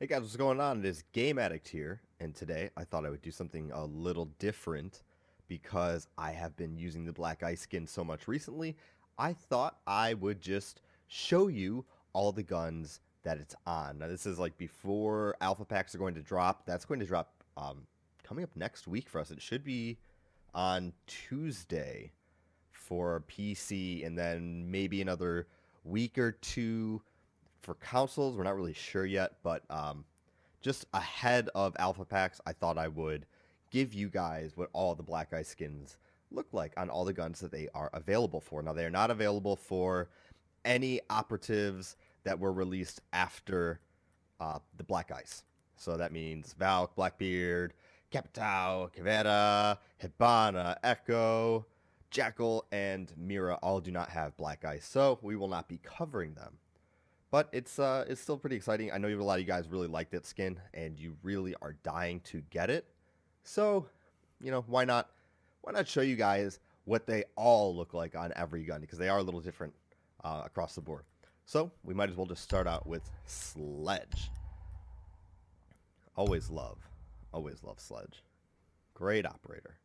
Hey guys, what's going on? It is Game Addict here, and today I thought I would do something a little different because I have been using the Black Ice skin so much recently. I thought I would just show you all the guns that it's on. Now this is like before alpha packs are going to drop. That's going to drop coming up next week for us. It should be on Tuesday for PC, and then maybe another week or two for consoles. We're not really sure yet, but just ahead of alpha packs, I thought I would give you guys what all the Black Ice skins look like on all the guns that they are available for. Now, they are not available for any operatives that were released after the Black Ice. So that means Valk, Blackbeard, Capitao, Kavera, Hibana, Echo, Jackal, and Mira all do not have Black Ice, so we will not be covering them. But it's still pretty exciting. I know a lot of you guys really like that skin, and you really are dying to get it. So, why not show you guys what they all look like on every gun, because they are a little different across the board. So we might as well just start out with Sledge. Always love Sledge. Great operator.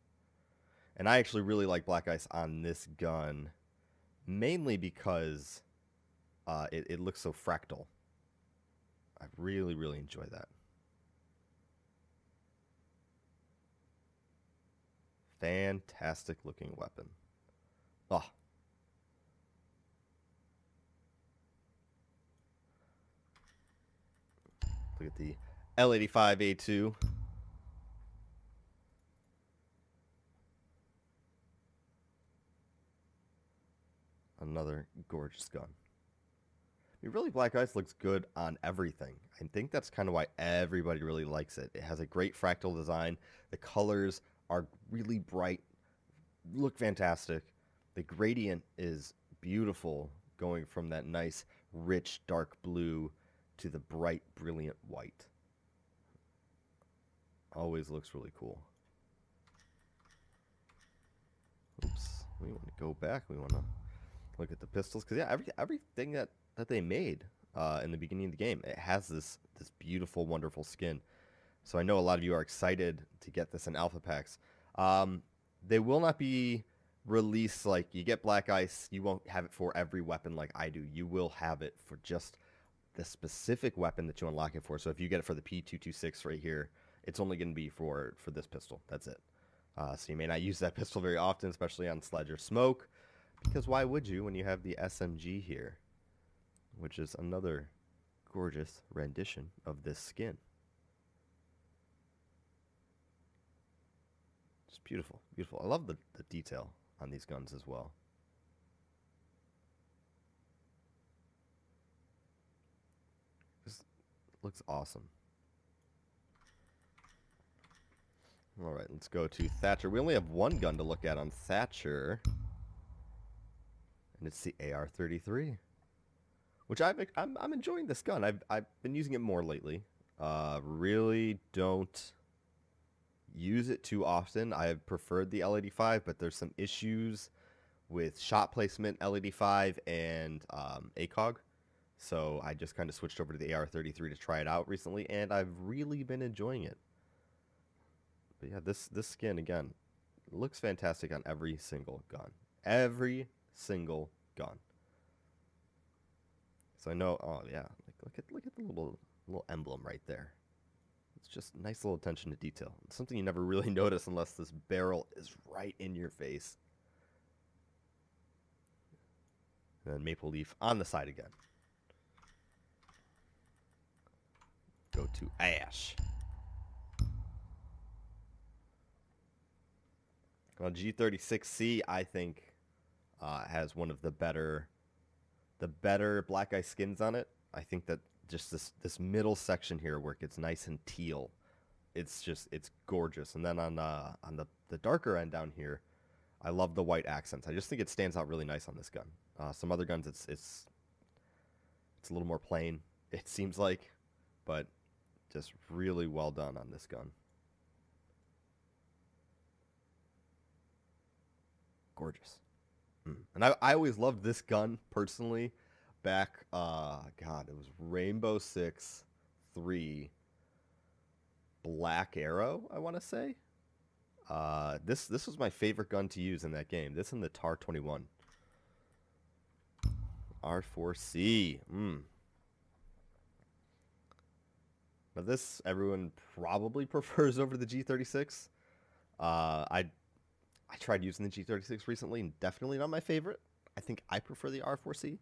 And I actually really like Black Ice on this gun, mainly because it looks so fractal. I really, really enjoy that. Fantastic looking weapon. Oh. Look at the L85A2. Another gorgeous gun. Really, Black Ice looks good on everything. I think that's kind of why everybody really likes it. It has a great fractal design. The colors are really bright, look fantastic. The gradient is beautiful, going from that nice, rich, dark blue to the bright, brilliant white. Always looks really cool. Oops, we want to go back. We want to look at the pistols, because yeah, everything that they made in the beginning of the game, it has this beautiful, wonderful skin. So I know a lot of you are excited to get this in alpha packs. They will not be released like you get Black Ice. You won't have it for every weapon like I do. You will have it for just the specific weapon that you unlock it for. So if you get it for the P226 right here, it's only going to be for this pistol. That's it. So you may not use that pistol very often, especially on Sledge or Smoke, because why would you when you have the SMG here, which is another gorgeous rendition of this skin. Just beautiful, beautiful. I love the detail on these guns as well. Just looks awesome. All right, let's go to Thatcher. We only have one gun to look at on Thatcher, and it's the AR-33. Which I'm enjoying this gun. I've been using it more lately. Really don't use it too often. I have preferred the L85, but there's some issues with shot placement, L85, and ACOG. So I just kind of switched over to the AR-33 to try it out recently, and I've really been enjoying it. But yeah, this skin, again, looks fantastic on every single gun. Every single gun. So I know, oh yeah, like look at the little emblem right there. It's just nice little attention to detail. It's something you never really notice unless this barrel is right in your face. And then Maple Leaf on the side again. Go to Ash. Well, G36C, I think, has one of the better Black Ice skins on it. I think that just this middle section here where it gets nice and teal, it's gorgeous. And then on the darker end down here, I love the white accents. I just think it stands out really nice on this gun. Some other guns, it's a little more plain, it seems like, but just really well done on this gun. Gorgeous. And I always loved this gun personally back, God, it was Rainbow Six 3 black arrow, I want to say. This was my favorite gun to use in that game. This and the TAR 21. R4C. Now this everyone probably prefers over the G36. I tried using the G36 recently, and definitely not my favorite. I think I prefer the R4C.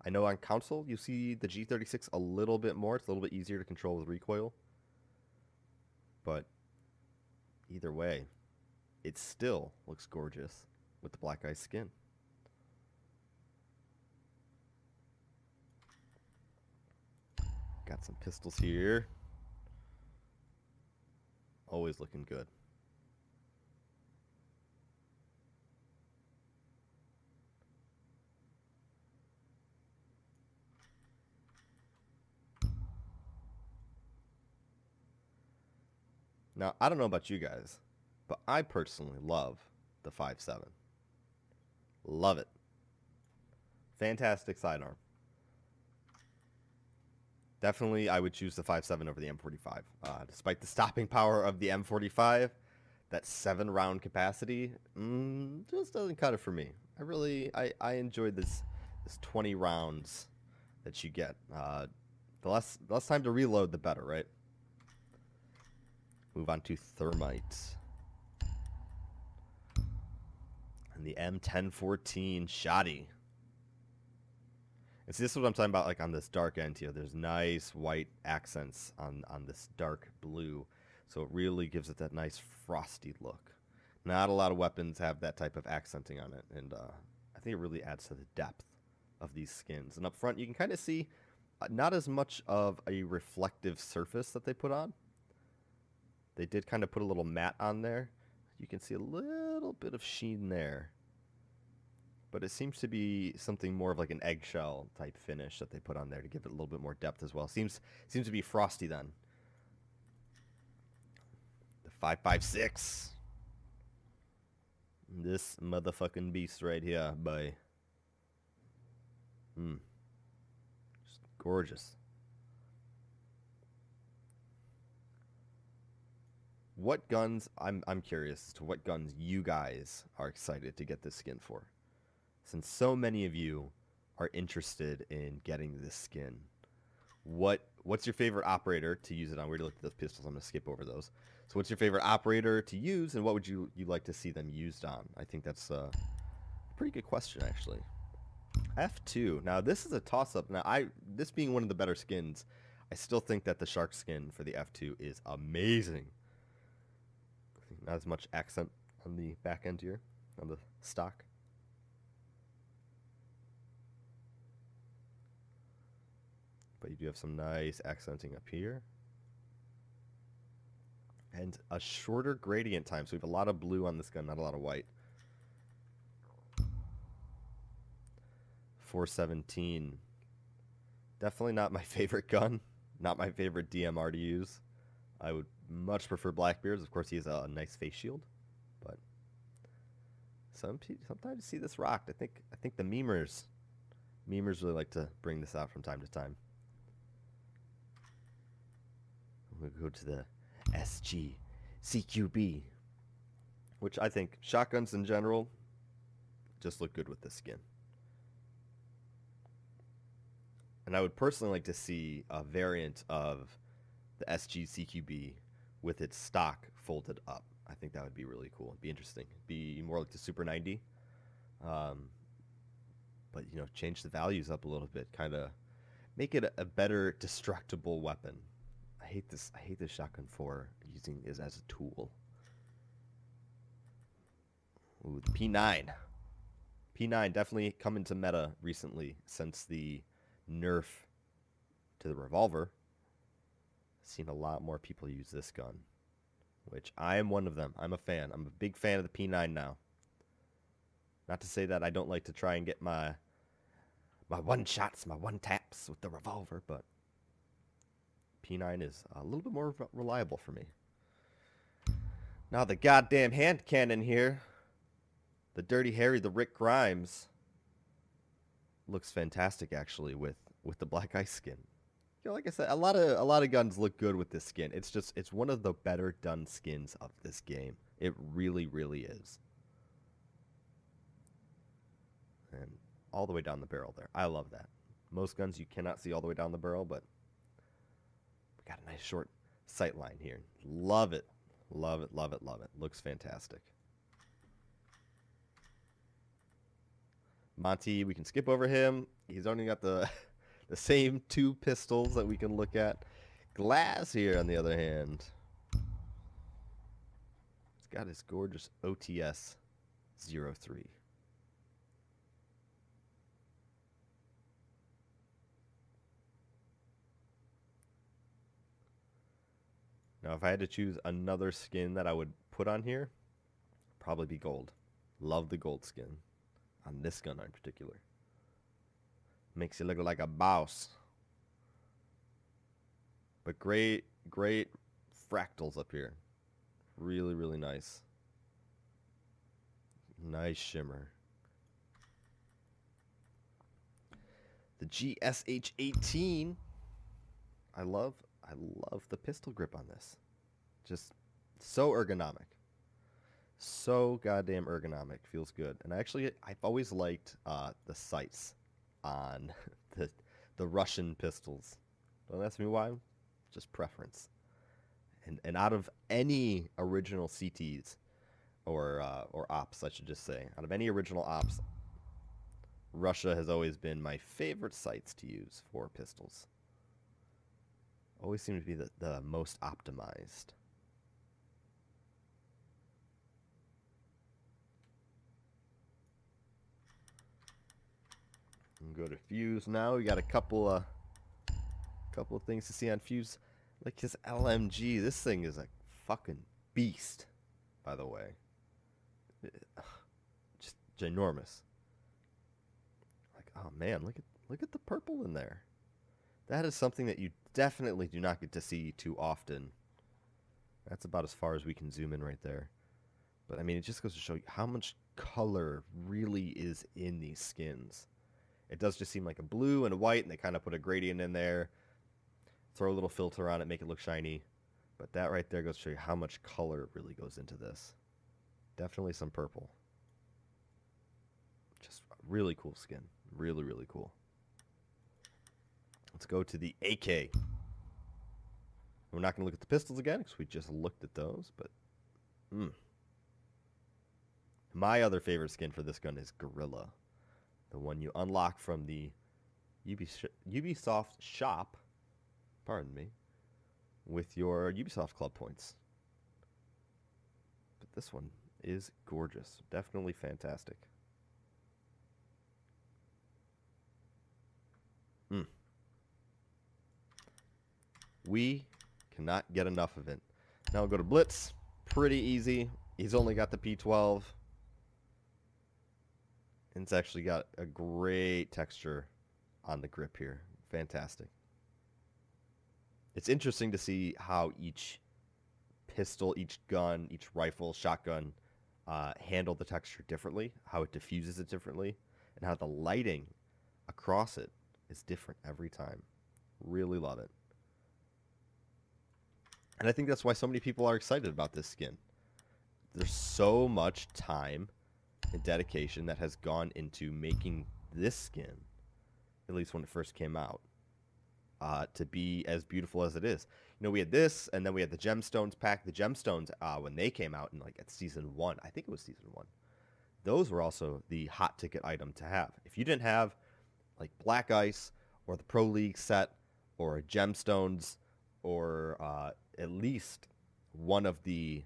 I know on console you see the G36 a little bit more. It's a little bit easier to control with recoil. But either way, it still looks gorgeous with the black ice skin. Got some pistols here. Always looking good. Now, I don't know about you guys, but I personally love the 5.7. Love it. Fantastic sidearm. Definitely, I would choose the 5.7 over the M45. Despite the stopping power of the M45, that 7-round capacity just doesn't cut it for me. I enjoyed this 20 rounds that you get. The less time to reload, the better, right? Move on to Thermite. And the M1014 Shoddy. And see, this is what I'm talking about, like on this dark end here. There's nice white accents on this dark blue. So it really gives it that nice frosty look. Not a lot of weapons have that type of accenting on it. And I think it really adds to the depth of these skins. And up front, you can kind of see not as much of a reflective surface that they put on. They did kind of put a little matte on there. You can see a little bit of sheen there. But it seems to be something more of like an eggshell type finish that they put on there to give it a little bit more depth as well. Seems to be frosty then. The 5.56. This motherfucking beast right here, boy. Just gorgeous. What guns, I'm curious as to what guns you guys are excited to get this skin for. Since so many of you are interested in getting this skin, what's your favorite operator to use it on? We already looked at those pistols. I'm going to skip over those. So what's your favorite operator to use, and what would you like to see them used on? I think that's a pretty good question, actually. F2. Now, this is a toss-up. Now, this being one of the better skins, I still think that the shark skin for the F2 is amazing. Not as much accent on the back end here, on the stock. But you do have some nice accenting up here. And a shorter gradient time, so we have a lot of blue on this gun, not a lot of white. 417. Definitely not my favorite gun. Not my favorite DMR to use. I would much prefer Blackbeard's. Of course, he has a nice face shield, but sometimes you see this rocked. I think the memers really like to bring this out from time to time. We'll go to the SG CQB, which I think shotguns in general just look good with this skin. And I would personally like to see a variant of the SG CQB with its stock folded up. I think that would be really cool. It'd be interesting. It'd be more like the Super 90. But, you know, change the values up a little bit. Kind of make it a better destructible weapon. I hate this shotgun for using it as a tool. Ooh, the P9. P9 definitely come into meta recently since the nerf to the revolver. Seen a lot more people use this gun, which I am one of them. I'm a fan. I'm a big fan of the P9 now. Not to say that I don't like to try and get my one shots, my one taps with the revolver, but P9 is a little bit more reliable for me. Now the goddamn hand cannon here, the Dirty Harry, the Rick Grimes, looks fantastic actually with the black ice skin. like I said, a lot of guns look good with this skin. It's one of the better done skins of this game. It really, really is. And all the way down the barrel there. I love that. Most guns you cannot see all the way down the barrel, but we got a nice short sight line here. Love it. Love it, love it, love it. Looks fantastic. Monty, we can skip over him. He's only got the the same 2 pistols that we can look at. Glaz here, on the other hand. He's got his gorgeous OTS 03. Now, if I had to choose another skin that I would put on here, probably be gold. Love the gold skin on this gun in particular. Makes you look like a boss. But great fractals up here. Really, really nice. Nice shimmer. The GSH-18. I love the pistol grip on this. Just so ergonomic. So goddamn ergonomic. Feels good. And I've always liked the sights on the Russian pistols. Don't ask me why. Just preference. And out of any original CTs or ops, I should just say, out of any original ops, Russia has always been my favorite sights to use for pistols. Always seem to be the most optimized. Go to Fuse now. We got a couple of things to see on Fuse. Like his LMG. This thing is a fucking beast, by the way. Just ginormous. Like, oh man, look at the purple in there. That is something that you definitely do not get to see too often. That's about as far as we can zoom in right there. But I mean, it just goes to show you how much color really is in these skins. It does just seem like a blue and a white, and they kind of put a gradient in there. Throw a little filter on it, make it look shiny. But that right there goes to show you how much color really goes into this. Definitely some purple. Just a really cool skin. Really, really cool. Let's go to the AK. We're not going to look at the pistols again because we just looked at those, but my other favorite skin for this gun is Gorilla. The one you unlock from the Ubisoft shop, pardon me, with your Ubisoft Club points. But this one is gorgeous. Definitely fantastic. We cannot get enough of it. Now we'll go to Blitz. Pretty easy. He's only got the P12. And it's actually got a great texture on the grip here. Fantastic. It's interesting to see how each pistol, each gun, each rifle, shotgun handle the texture differently, how it diffuses it differently, and how the lighting across it is different every time. Really love it. And I think that's why so many people are excited about this skin. There's so much time and dedication that has gone into making this skin, at least when it first came out, to be as beautiful as it is. You know, we had this, and then we had the Gemstones pack. The Gemstones, when they came out in at Season 1, I think it was Season 1, those were also the hot ticket item to have. If you didn't have, like, Black Ice, or the Pro League set, or Gemstones, or at least one of the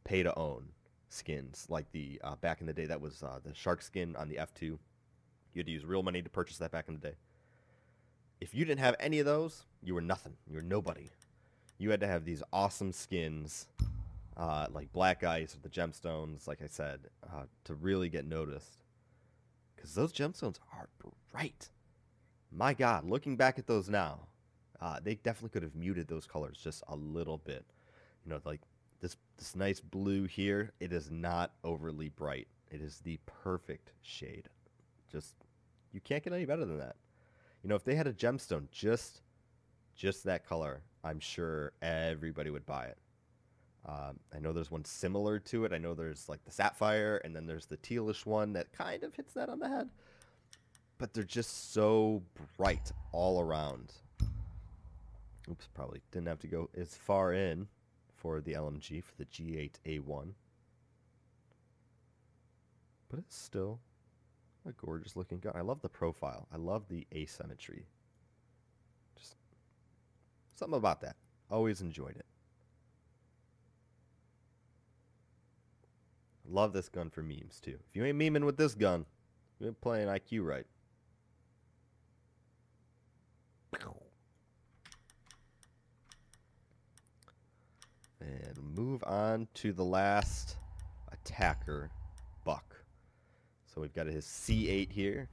pay-to-own skins, like the back in the day, that was the shark skin on the F2. You had to use real money to purchase that back in the day. If you didn't have any of those, you were nothing. You were nobody. You had to have these awesome skins, like Black Ice or the Gemstones, like I said, to really get noticed. Because those Gemstones are bright. My God, looking back at those now, they definitely could have muted those colors just a little bit. You know, like this nice blue here, it is not overly bright. It is the perfect shade. Just, you can't get any better than that. You know, if they had a gemstone just just that color, I'm sure everybody would buy it. I know there's one similar to it. I know there's like the sapphire, and then there's the tealish one that kind of hits that on the head. But they're just so bright all around. Oops, probably didn't have to go as far in for the LMG, for the G8A1. But it's still a gorgeous looking gun. I love the profile. I love the asymmetry. Just something about that. Always enjoyed it. Love this gun for memes too. If you ain't memeing with this gun, you ain't playing IQ right. And move on to the last attacker, Buck. So we've got his C8 here.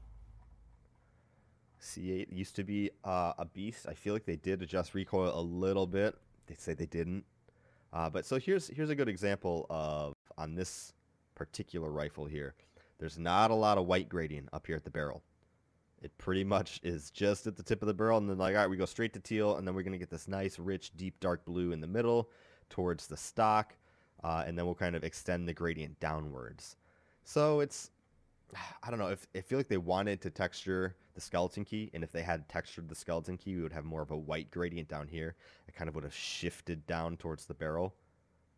C8 used to be a beast. I feel like they did adjust recoil a little bit. They say they didn't. But so here's a good example of, on this particular rifle here, there's not a lot of white gradient up here at the barrel. It pretty much is just at the tip of the barrel, and then like, all right, we go straight to teal, and then we're going to get this nice, rich, deep, dark blue in the middle towards the stock, and then we'll kind of extend the gradient downwards. So it's, I don't know, I feel like they wanted to texture the skeleton key, and if they had textured the skeleton key, we would have more of a white gradient down here. It kind of would have shifted down towards the barrel.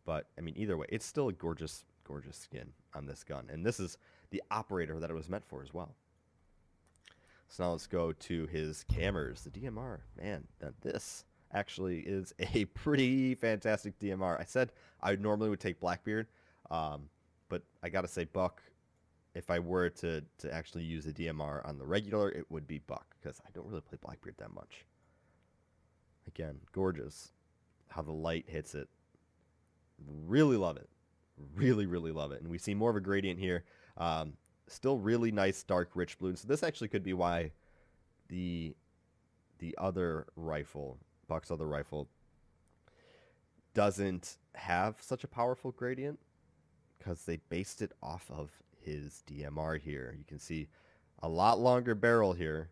But, I mean, either way, it's still a gorgeous, gorgeous skin on this gun. And this is the operator that it was meant for as well. So now let's go to his cameras. The DMR, man, this actually is a pretty fantastic DMR. I said I normally would take Blackbeard, but I gotta say Buck, if I were to actually use the DMR on the regular, it would be Buck, because I don't really play Blackbeard that much. Again, gorgeous. How the light hits it. Really love it. Really, really love it. And we see more of a gradient here. Still really nice dark rich blue. So this actually could be why the other rifle, Buck's other rifle, doesn't have such a powerful gradient, because they based it off of his DMR here. You can see a lot longer barrel here,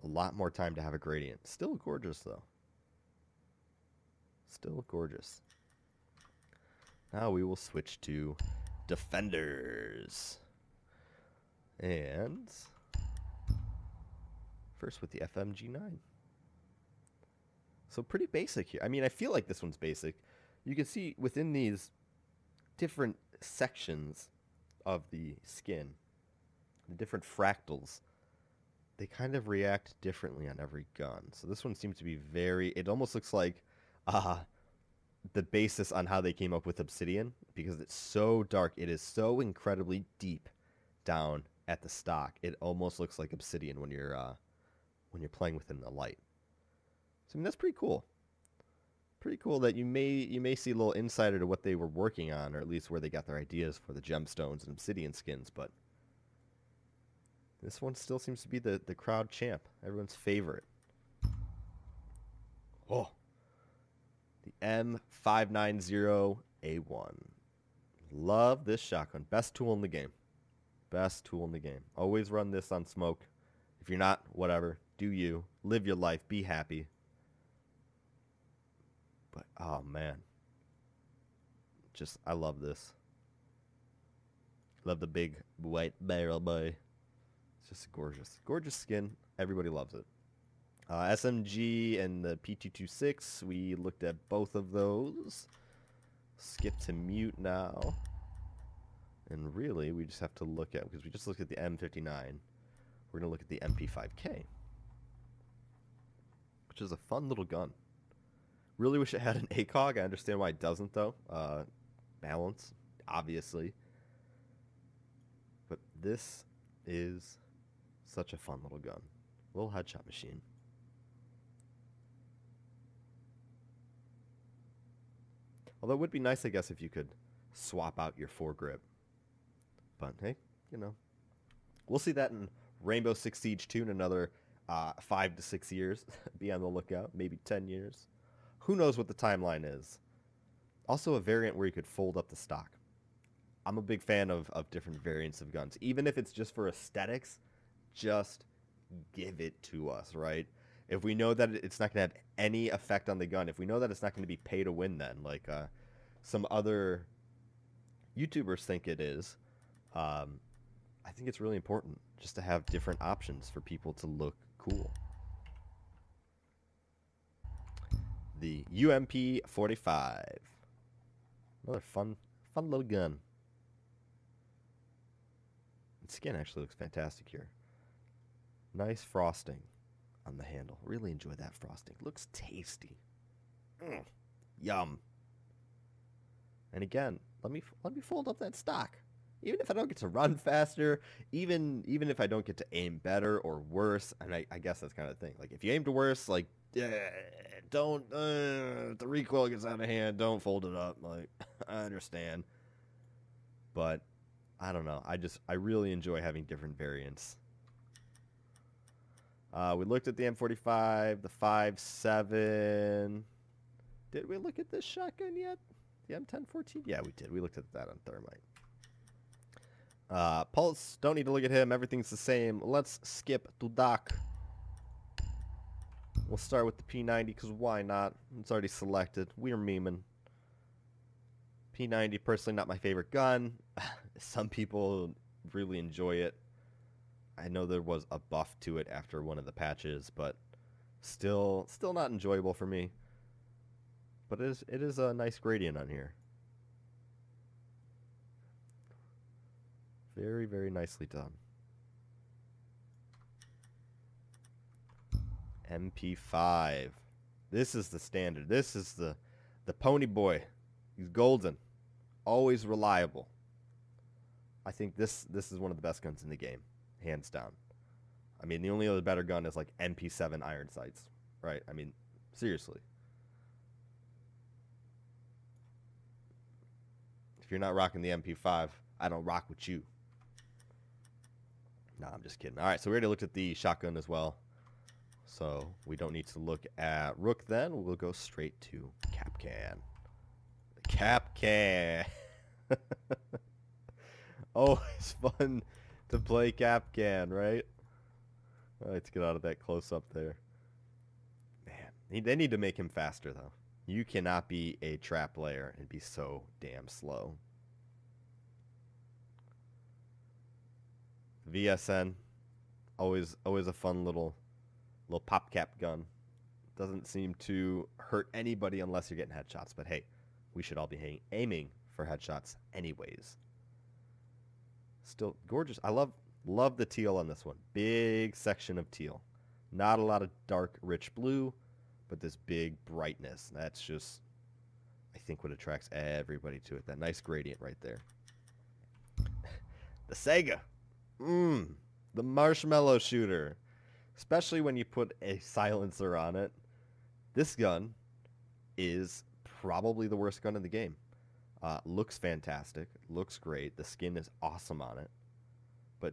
a lot more time to have a gradient. Still gorgeous though. Still gorgeous. Now we will switch to defenders. And first with the FMG9. So pretty basic here. I mean, I feel like this one's basic. You can see within these different sections of the skin, the different fractals, they kind of react differently on every gun. So this one seems to be very, it almost looks like the basis on how they came up with obsidian, because it's so dark. It is so incredibly deep down at the stock. It almost looks like obsidian when you're playing within the light. So I mean, that's pretty cool. Pretty cool that you may see a little insider to what they were working on, or at least where they got their ideas for the gemstones and obsidian skins. But this one still seems to be the crowd champ, everyone's favorite. Oh, the M590A1. Love this shotgun. Best tool in the game. Best tool in the game. Always run this on smoke. If you're not, whatever. Do you. Live your life. Be happy. But, oh, man. Just, I love this. Love the big white barrel boy. It's just gorgeous. Gorgeous skin. Everybody loves it. SMG and the P226. We looked at both of those. Skip to mute now. And really, we just have to look at, because we just looked at the M59, we're going to look at the MP5K, which is a fun little gun. Really wish it had an ACOG. I understand why it doesn't, though. Balance, obviously. But this is such a fun little gun. Little headshot machine. Although it would be nice, I guess, if you could swap out your foregrip. But, hey, you know. We'll see that in Rainbow Six Siege 2 in another 5 to 6 years. Be on the lookout. Maybe 10 years. Who knows what the timeline is. Also a variant where you could fold up the stock. I'm a big fan of different variants of guns. Even if it's just for aesthetics, just give it to us, right? If we know that it's not going to have any effect on the gun, if we know that it's not going to be pay to win, then like some other YouTubers think it is, I think it's really important just to have different options for people to look cool. The UMP-45. Another fun little gun. The skin actually looks fantastic here. Nice frosting on the handle. Really enjoy that frosting. Looks tasty. Yum. And again, let me fold up that stock. Even if I don't get to run faster, even if I don't get to aim better or worse, and I guess that's kind of the thing. Like if you aim to worse, like don't if the recoil gets out of hand, don't fold it up. Like I understand, but I don't know. I really enjoy having different variants. We looked at the M45, the 5.7. Did we look at this shotgun yet? The M1014? Yeah, we did. We looked at that on Thermite. Pulse, don't need to look at him. Everything's the same. Let's skip to Doc. We'll start with the P90 because why not? It's already selected. We're memeing. P90, personally not my favorite gun. Some people really enjoy it. I know there was a buff to it after one of the patches, but still not enjoyable for me. But it is a nice gradient on here. Very, very nicely done. MP5. This is the standard. This is the pony boy. He's golden. Always reliable. I think this is one of the best guns in the game. Hands down. I mean, the only other better gun is like MP7 iron sights. Right? I mean, seriously. If you're not rocking the MP5, I don't rock with you. No, I'm just kidding. All right, so we already looked at the shotgun as well. So we don't need to look at Rook then. We'll go straight to Kapkan. Kapkan. Always fun to play Kapkan, right? Let's get out of that close-up there. Man, they need to make him faster, though. You cannot be a trap player and be so damn slow. VSN, always a fun little pop cap gun. Doesn't seem to hurt anybody unless you're getting headshots. But hey, we should all be aiming for headshots anyways. Still gorgeous. I love the teal on this one. Big section of teal. Not a lot of dark, rich blue, but this big brightness. That's just, I think, what attracts everybody to it. That nice gradient right there. The Sega. The marshmallow shooter. Especially when you put a silencer on it. This gun is probably the worst gun in the game. Looks fantastic. Looks great. The skin is awesome on it. But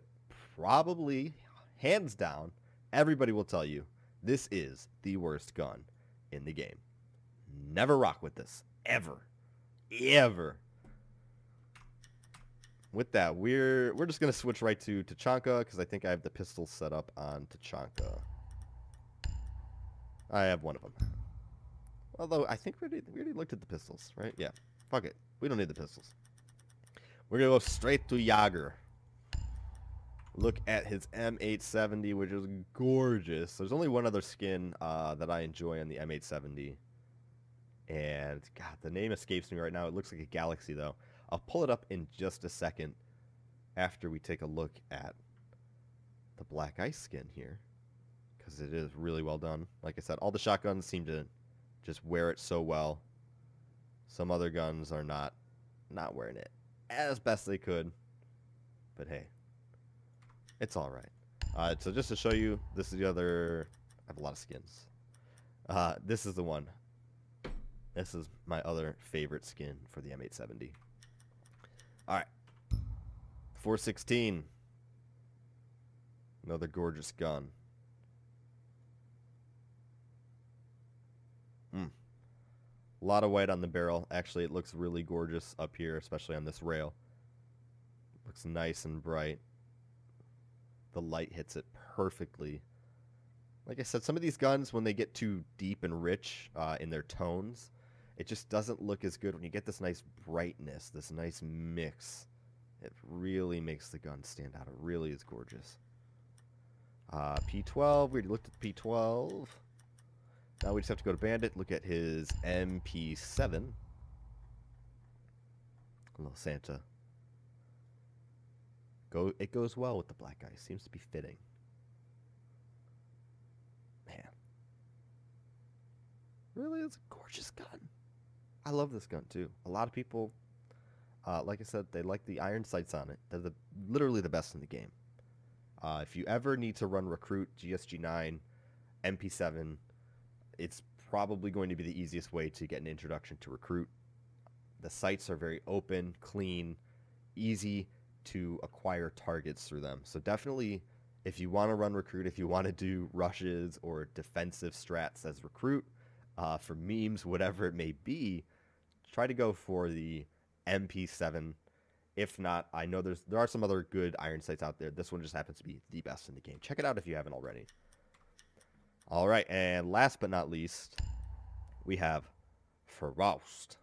probably, hands down, everybody will tell you, this is the worst gun in the game. Never rock with this. Ever. Ever. With that, we're just going to switch right to Tachanka because I think I have the pistol set up on Tachanka. I have one of them. Although, I think we already looked at the pistols, right? Yeah. Fuck it. We don't need the pistols. We're going to go straight to Jager. Look at his M870, which is gorgeous. There's only one other skin that I enjoy on the M870. And, God, the name escapes me right now. It looks like a Galaxy, though. I'll pull it up in just a second after we take a look at the Black Ice skin here. Because it is really well done. Like I said, all the shotguns seem to just wear it so well. Some other guns are not wearing it as best they could. But hey, it's all right. So just to show you, this is the other. I have a lot of skins. This is the one. This is my other favorite skin for the M870. All right, 416. Another gorgeous gun. A lot of white on the barrel. Actually, it looks really gorgeous up here, especially on this rail. Looks nice and bright. The light hits it perfectly. Like I said, some of these guns, when they get too deep and rich in their tones, it just doesn't look as good when you get this nice brightness, this nice mix. It really makes the gun stand out. It really is gorgeous. P12, we already looked at P12. Now we just have to go to Bandit, look at his MP7. Little Santa. It goes well with the black ice. Seems to be fitting. Man. Really, it's a gorgeous gun. I love this gun, too. A lot of people, like I said, they like the iron sights on it. They're literally the best in the game. If you ever need to run Recruit, GSG9, MP7, it's probably going to be the easiest way to get an introduction to Recruit. The sights are very open, clean, easy to acquire targets through them. So definitely, if you want to run Recruit, if you want to do rushes or defensive strats as Recruit, for memes, whatever it may be, try to go for the MP7. If not, I know there are some other good iron sights out there. This one just happens to be the best in the game. Check it out if you haven't already. All right, and last but not least, we have Frost.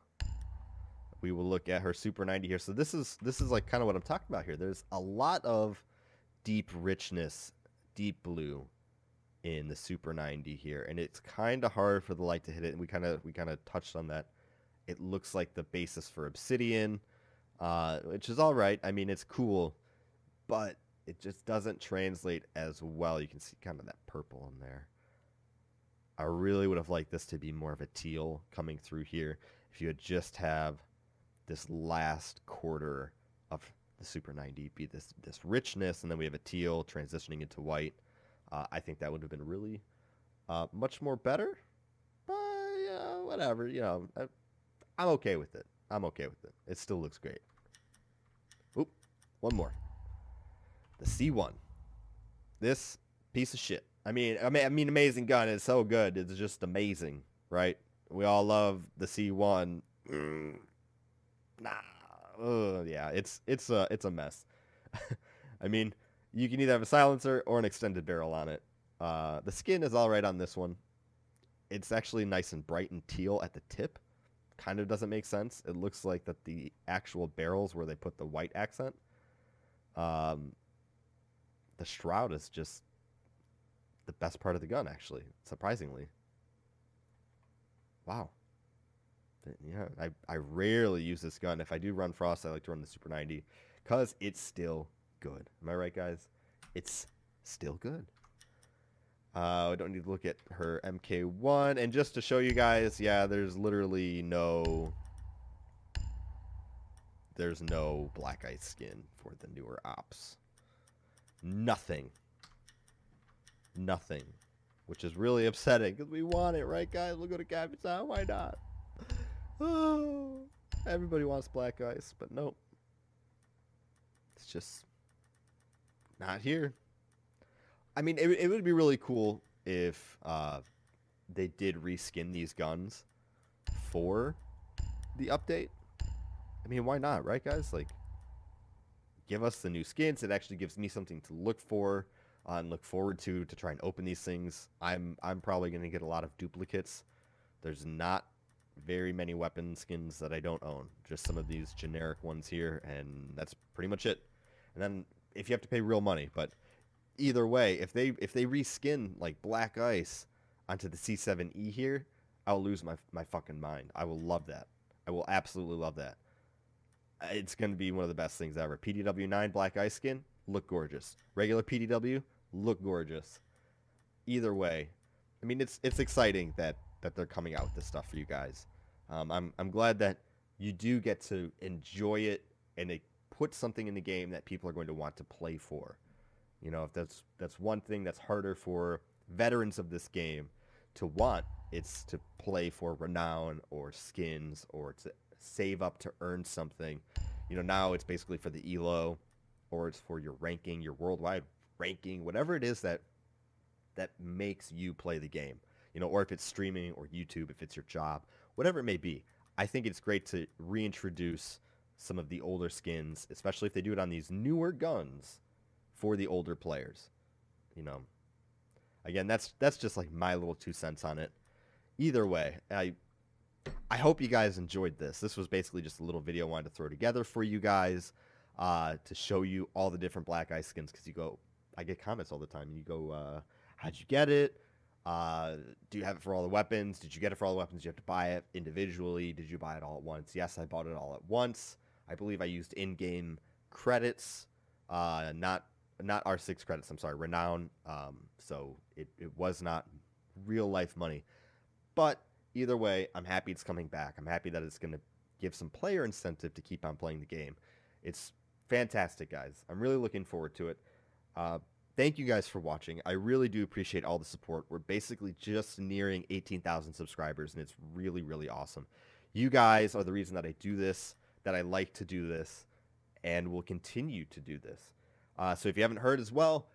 We will look at her Super 90 here. So this is like kind of what I'm talking about here. There's a lot of deep richness, deep blue in the Super 90 here, and it's kind of hard for the light to hit it. And we kind of touched on that. It looks like the basis for Obsidian, which is all right. I mean, it's cool, but it just doesn't translate as well. You can see kind of that purple in there. I really would have liked this to be more of a teal coming through here. If you had just have this last quarter of the Super 90 be this richness, and then we have a teal transitioning into white. I think that would have been really much more better. But whatever, you know, I'm okay with it. I'm okay with it. It still looks great. Oop, one more. The C1. This piece of shit. I mean, amazing gun. It's so good. It's just amazing, right? We all love the C1. Yeah, it's a mess. I mean, you can either have a silencer or an extended barrel on it. The skin is all right on this one. It's actually nice and bright and teal at the tip. Kind of doesn't make sense. It looks like that the actual barrels where they put the white accent. The shroud is just the best part of the gun, actually, surprisingly. Wow. Yeah, I rarely use this gun. If I do run Frost, I like to run the Super 90 because it's still good. Am I right, guys? It's still good. I don't need to look at her MK1. And just to show you guys, yeah, there's literally no black ice skin for the newer ops. Nothing. Nothing. Which is really upsetting because we want it, right, guys? Look at the Kapkan. Why not? Oh, everybody wants black ice, but nope. It's just not here. I mean, it would be really cool if they did reskin these guns for the update. I mean, why not, right, guys? Like, give us the new skins. It actually gives me something to look for and look forward to try and open these things. I'm probably going to get a lot of duplicates. There's not very many weapon skins that I don't own. Just some of these generic ones here, and that's pretty much it. And then if you have to pay real money, but either way, if they reskin like black ice onto the C7E here, I'll lose my fucking mind. I will love that. I will absolutely love that. It's going to be one of the best things ever. PDW9 black ice skin, look gorgeous. Regular PDW, look gorgeous. Either way, I mean, it's exciting that they're coming out with this stuff for you guys. I'm glad that you do get to enjoy it, and they put something in the game that people are going to want to play for. You know, if that's one thing that's harder for veterans of this game to want, it's to play for renown or skins or to save up to earn something. You know, now it's basically for the ELO, or it's for your ranking, your worldwide ranking, whatever it is that makes you play the game. You know, or if it's streaming or YouTube, if it's your job, whatever it may be. I think it's great to reintroduce some of the older skins, especially if they do it on these newer guns for the older players. You know, Again, that's just like my little 2 cents on it. Either way, I hope you guys enjoyed this. This was basically just a little video I wanted to throw together for you guys to show you all the different black ice skins, because I get comments all the time. You go, how'd you get it? Do you have it for all the weapons? Did you get it for all the weapons? Did you have to buy it individually? Did you buy it all at once? Yes, I bought it all at once. I believe I used in-game credits, not R6 credits. I'm sorry, Renown. So it was not real life money. But either way, I'm happy it's coming back. I'm happy that it's going to give some player incentive to keep on playing the game. It's fantastic, guys. I'm really looking forward to it. Thank you guys for watching. I really do appreciate all the support. We're basically just nearing 18,000 subscribers, and it's really, really awesome. You guys are the reason that I do this, that I like to do this, and will continue to do this. So if you haven't heard as well,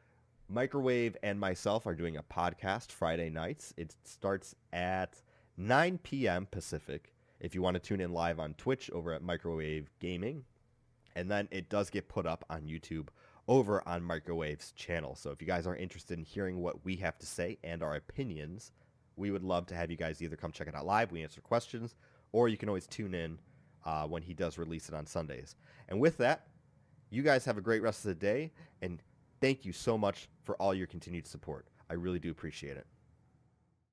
Microwave and myself are doing a podcast Friday nights. It starts at 9 p.m. Pacific if you want to tune in live on Twitch over at Microwave Gaming. And then it does get put up on YouTube over on Microwave's channel. So if you guys are interested in hearing what we have to say and our opinions, we would love to have you guys either come check it out live, we answer questions, or you can always tune in when he does release it on Sundays. And with that, you guys have a great rest of the day, and thank you so much for all your continued support. I really do appreciate it.